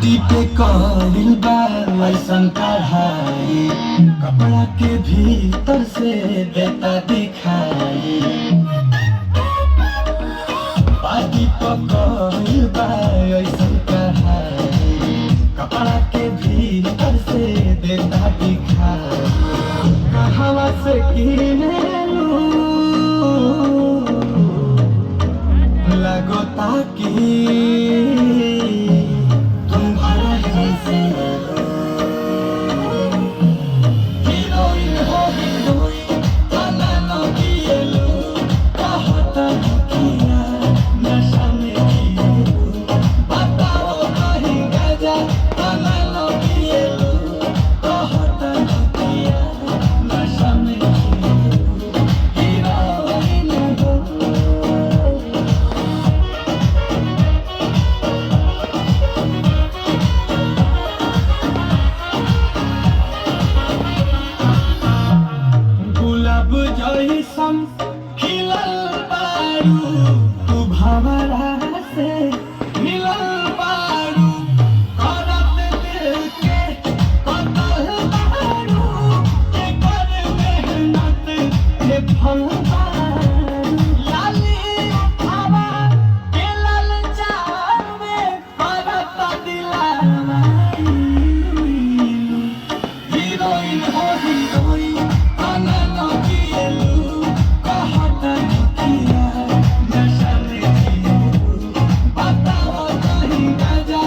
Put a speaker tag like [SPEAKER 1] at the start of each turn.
[SPEAKER 1] पे कॉलिल बा ऐसन कढ़ाई, कपड़ा के भीतर से देता दिखाई। पार्टी पे कॉलिल बा ऐसन कढ़ाई, कपड़ा के भीतर से देता दिखाई। कहवा से किने लगो ताकि जैसन खिलल बारू, तू भंवरा से मिलल बारू। करत दिल के कतल बारू, एकर मेहनत के फल बारू। लाली उठावा के ललचावे, करत दिलावा हीरोइन हो हीरोइन। बताओ कहीं गजा